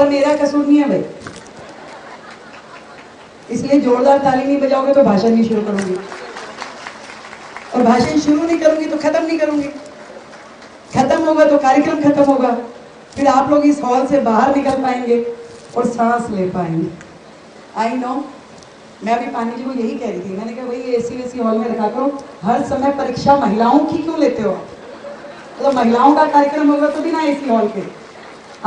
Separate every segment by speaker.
Speaker 1: पर मेरा कसूर नहीं है भाई, इसलिए जोरदार ताली नहीं बजाओगे तो भाषण नहीं शुरू करूंगी, और भाषण शुरू नहीं करूंगी तो खत्म नहीं करूंगी, खत्म होगा तो कार्यक्रम खत्म होगा, फिर आप लोग इस हॉल से बाहर निकल पाएंगे और सांस ले पाएंगे। आई नो, मैं अभी पानी जी को यही कह रही थी, मैंने कहा भाई एसी वेसी हॉल में रखा करो, हर समय परीक्षा महिलाओं की क्यों लेते हो? तो महिलाओं का कार्यक्रम होगा तो भी ना एसी हॉल के,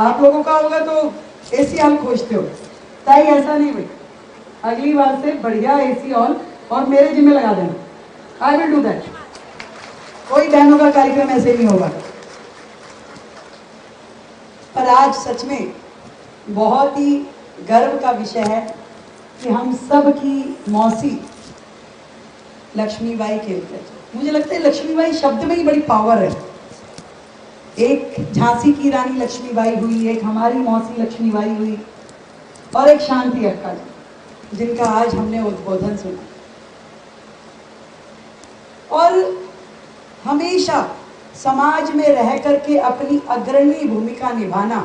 Speaker 1: आप लोगों का होगा तो एसी हॉल खोजते हो। ताई ऐसा नहीं भाई, अगली बार से बढ़िया एसी हॉल और मेरे जिम्मे लगा देना, आई विल डू दैट। कोई बहनों का कार्यक्रम ऐसे नहीं होगा। पर आज सच में बहुत ही गर्व का विषय है कि हम सब की मौसी लक्ष्मीबाई केलकर, मुझे लगता है लक्ष्मीबाई शब्द में ही बड़ी पावर है। एक झांसी की रानी लक्ष्मीबाई हुई, एक हमारी मौसी लक्ष्मीबाई हुई, और एक शांति अक्का जी, जिनका आज हमने उद्बोधन सुना। और हमेशा समाज में रह करके अपनी अग्रणी भूमिका निभाना,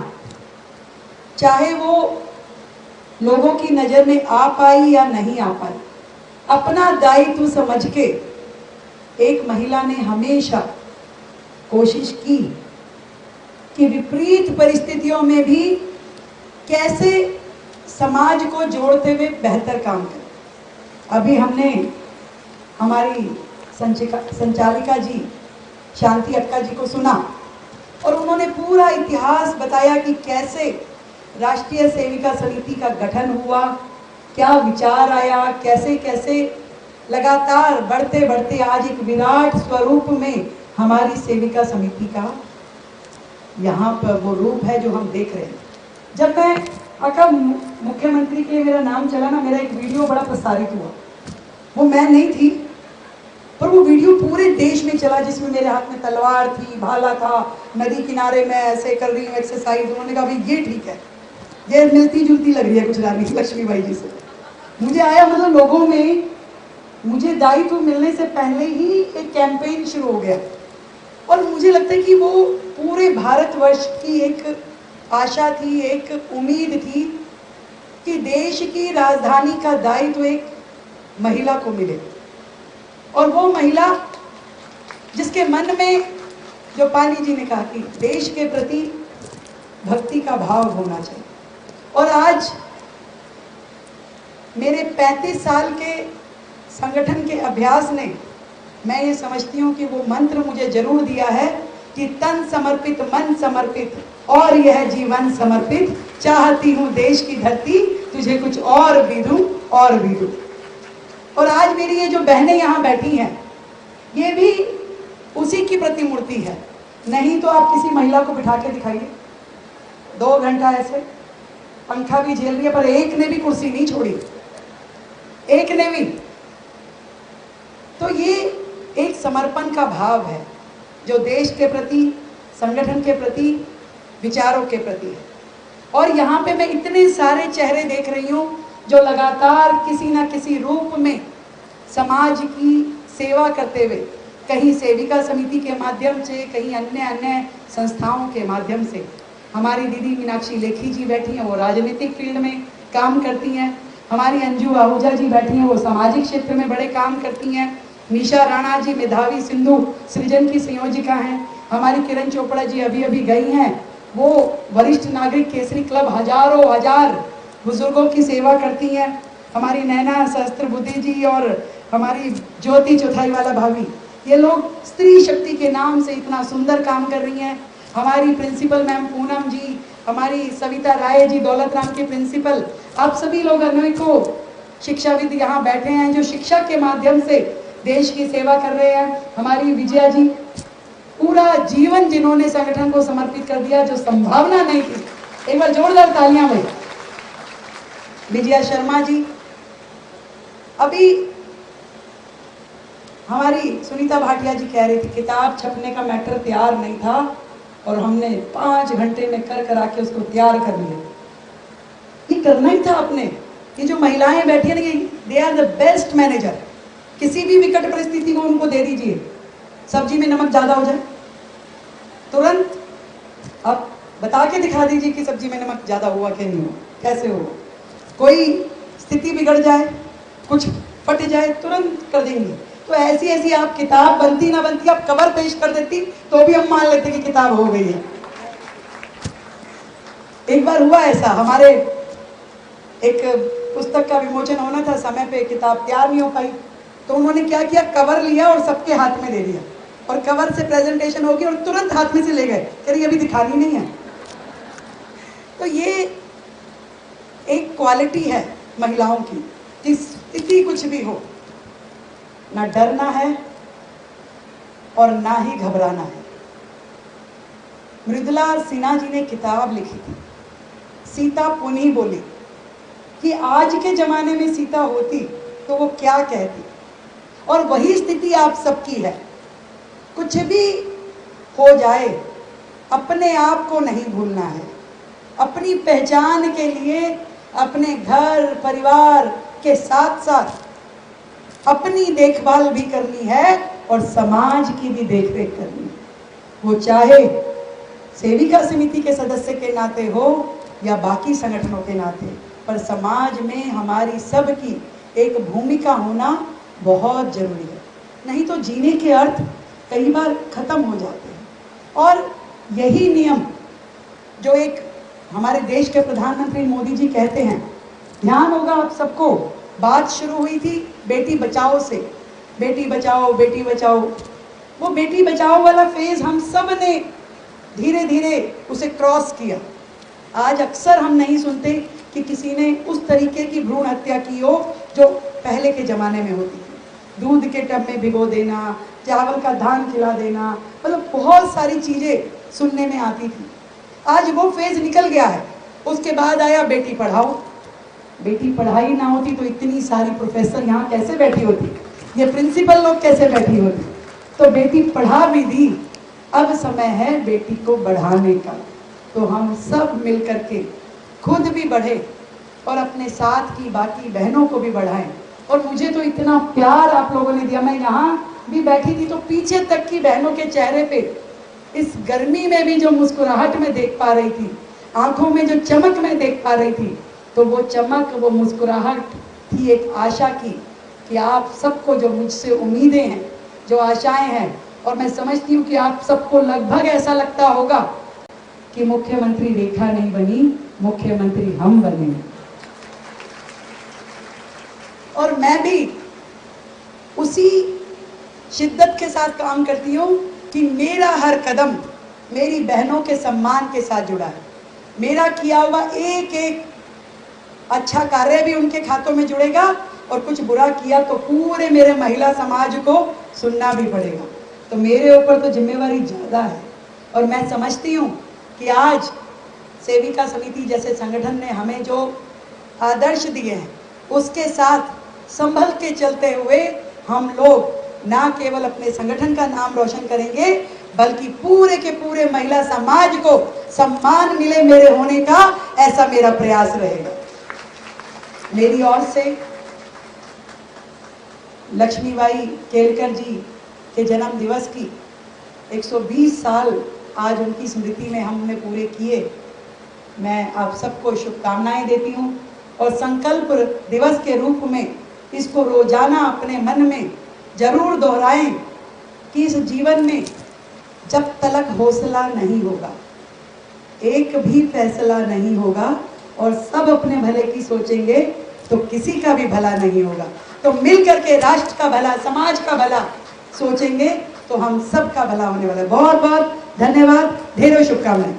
Speaker 1: चाहे वो लोगों की नजर में आ पाई या नहीं आ पाई, अपना दायित्व समझ के एक महिला ने हमेशा कोशिश की कि विपरीत परिस्थितियों में भी कैसे समाज को जोड़ते हुए बेहतर काम करें। अभी हमने हमारी संचालिका जी शांति अक्का जी को सुना और उन्होंने पूरा इतिहास बताया कि कैसे राष्ट्रीय सेविका समिति का गठन हुआ, क्या विचार आया, कैसे कैसे लगातार बढ़ते बढ़ते आज एक विराट स्वरूप में हमारी सेविका समिति का यहाँ पर वो रूप है जो हम देख रहे हैं। जब मैं अक्का मुख्यमंत्री के लिए मेरा नाम चला ना, मेरा एक वीडियो बड़ा प्रसारित हुआ, वो मैं नहीं थी पर वो वीडियो पूरे देश में चला, जिसमें मेरे हाथ में तलवार थी, भाला था, नदी किनारे में ऐसे कर रही हूँ एक्सरसाइज। उन्होंने कहा भाई ये ठीक है, ये मिलती जुलती लग रही है कुछ रानी लक्ष्मीबाई जी से। मुझे आया, मतलब लोगों में मुझे दायित्व मिलने से पहले ही एक कैंपेन शुरू हो गया, और मुझे लगता है कि वो पूरे भारतवर्ष की एक आशा थी, एक उम्मीद थी कि देश की राजधानी का दायित्व एक महिला को मिले, और वो महिला जिसके मन में, जो पानी जी ने कहा कि देश के प्रति भक्ति का भाव होना चाहिए। और आज मेरे 35 साल के संगठन के अभ्यास ने, मैं ये समझती हूँ कि वो मंत्र मुझे जरूर दिया है कि तन समर्पित, मन समर्पित और यह जीवन समर्पित, चाहती हूँ देश की धरती तुझे कुछ और भी दूं और भी दूं। और आज मेरी ये जो बहनें यहाँ बैठी हैं, ये भी उसी की प्रतिमूर्ति है। नहीं तो आप किसी महिला को बिठा के दिखाइए, 2 घंटा ऐसे पंखा भी झेल रही है, पर एक ने भी कुर्सी नहीं छोड़ी, एक ने भी। तो ये एक समर्पण का भाव है जो देश के प्रति, संगठन के प्रति, विचारों के प्रति है। और यहाँ पे मैं इतने सारे चेहरे देख रही हूँ जो लगातार किसी ना किसी रूप में समाज की सेवा करते हुए, कहीं सेविका समिति के माध्यम से, कहीं अन्य संस्थाओं के माध्यम से। हमारी दीदी मीनाक्षी लेखी जी बैठी हैं, वो राजनीतिक फील्ड में काम करती हैं। हमारी अंजू आहूजा जी बैठी हैं, वो सामाजिक क्षेत्र में बड़े काम करती हैं। निशा राणा जी मेधावी सिंधु सृजन की संयोजिका हैं। हमारी किरण चोपड़ा जी अभी अभी गई हैं, वो वरिष्ठ नागरिक केसरी क्लब हजारों हजार बुजुर्गों की सेवा करती हैं। हमारी नैना सहस्त्रबुद्धि जी और हमारी ज्योति चौथाई वाला भाभी, ये लोग स्त्री शक्ति के नाम से इतना सुंदर काम कर रही हैं। हमारी प्रिंसिपल मैम पूनम जी, हमारी सविता राय जी दौलत राम के प्रिंसिपल, आप सभी लोग अनेकों शिक्षाविद यहाँ बैठे हैं जो शिक्षा के माध्यम से देश की सेवा कर रहे हैं। हमारी विजया जी, पूरा जीवन जिन्होंने संगठन को समर्पित कर दिया, जो संभावना नहीं थी। एक बार जोरदार तालियां भाई। विजया शर्मा जी, अभी हमारी सुनीता भाटिया जी कह रही थी किताब छपने का मैटर तैयार नहीं था और हमने 5 घंटे में करा के उसको तैयार कर लिया। ये करना ही था आपने। ये जो महिलाएं बैठी हैं, they are the best manager. किसी भी विकट परिस्थिति को उनको दे दीजिए, सब्जी में नमक ज्यादा हो जाए तुरंत, अब बता के दिखा दीजिए कि सब्जी में नमक ज़्यादा हुआ कि नहीं हुआ, कैसे हो। कोई स्थिति बिगड़ जाए, कुछ फट जाए, तुरंत कर देंगे। तो ऐसी ऐसी आप किताब बनती ना बनती, आप कवर पेश कर देती तो भी हम मान लेते कि किताब हो गई है। एक बार हुआ ऐसा, हमारे एक पुस्तक का विमोचन होना था, समय पे किताब तैयार नहीं हो पाई, तो उन्होंने क्या किया, कवर लिया और सबके हाथ में दे दिया, और कवर से प्रेजेंटेशन होगी और तुरंत हाथ में से ले गए, कह रही अभी दिखानी नहीं है। तो ये एक क्वालिटी है महिलाओं की कि स्थिति कुछ भी हो, ना डरना है और ना ही घबराना है। मृदुला सिन्हा जी ने किताब लिखी थी, सीता पुनी बोली, कि आज के जमाने में सीता होती तो वो क्या कहती। और वही स्थिति आप सबकी है। कुछ भी हो जाए, अपने आप को नहीं भूलना है। अपनी पहचान के लिए अपने घर परिवार के साथ साथ अपनी देखभाल भी करनी है और समाज की भी देखरेख करनी है। वो चाहे सेविका समिति के सदस्य के नाते हो या बाकी संगठनों के नाते, पर समाज में हमारी सबकी एक भूमिका होना बहुत जरूरी है। नहीं तो जीने के अर्थ कई बार खत्म हो जाते हैं। और यही नियम जो एक हमारे देश के प्रधानमंत्री मोदी जी कहते हैं, ध्यान होगा आप सबको, बात शुरू हुई थी बेटी बचाओ से, बेटी बचाओ बेटी बचाओ। वो बेटी बचाओ वाला फेज हम सब ने धीरे धीरे उसे क्रॉस किया। आज अक्सर हम नहीं सुनते कि किसी ने उस तरीके की भ्रूण हत्या की हो जो पहले के ज़माने में होती थी। दूध के टब में भिगो देना, चावल का धान खिला देना, मतलब बहुत सारी चीज़ें सुनने में आती थी। आज वो फेज निकल गया है। उसके बाद आया बेटी पढ़ाओ। बेटी पढ़ाई ना होती तो इतनी सारी प्रोफेसर यहाँ कैसे बैठी होती, ये प्रिंसिपल लोग कैसे बैठी होती। तो बेटी पढ़ा भी दी, अब समय है बेटी को बढ़ाने का। तो हम सब मिल करके खुद भी बढ़े और अपने साथ की बाकी बहनों को भी बढ़ाएं। और मुझे तो इतना प्यार आप लोगों ने दिया, मैं यहाँ भी बैठी थी तो पीछे तक की बहनों के चेहरे पे इस गर्मी में भी जो मुस्कुराहट में देख पा रही थी, आंखों में जो चमक में देख पा रही थी, तो वो चमक वो मुस्कुराहट थी एक आशा की कि आप सबको जो मुझसे उम्मीदें हैं, जो आशाएं हैं, और मैं समझती हूँ कि आप सबको लगभग ऐसा लगता होगा कि मुख्यमंत्री रेखा नहीं बनी, मुख्यमंत्री हम बने। और मैं भी उसी शिद्दत के साथ काम करती हूँ कि मेरा हर कदम मेरी बहनों के सम्मान के साथ जुड़ा है। मेरा किया हुआ एक एक अच्छा कार्य भी उनके खातों में जुड़ेगा, और कुछ बुरा किया तो पूरे मेरे महिला समाज को सुनना भी पड़ेगा। तो मेरे ऊपर तो जिम्मेवारी ज़्यादा है। और मैं समझती हूँ कि आज सेविका समिति जैसे संगठन ने हमें जो आदर्श दिए हैं, उसके साथ संभल के चलते हुए हम लोग ना केवल अपने संगठन का नाम रोशन करेंगे, बल्कि पूरे के पूरे महिला समाज को सम्मान मिले मेरे होने का, ऐसा मेरा प्रयास रहेगा। मेरी ओर से लक्ष्मीबाई केलकर जी के जन्म दिवस की 120 साल आज उनकी स्मृति में हमने पूरे किए। मैं आप सबको शुभकामनाएं देती हूँ और संकल्प दिवस के रूप में इसको रोजाना अपने मन में जरूर दोहराएं कि इस जीवन में जब तक हौसला नहीं होगा, एक भी फैसला नहीं होगा और सब अपने भले की सोचेंगे तो किसी का भी भला नहीं होगा। तो मिल करके राष्ट्र का भला, समाज का भला सोचेंगे तो हम सब का भला होने वाला है। बहुत बहुत धन्यवाद, ढेरों शुभकामनाएं।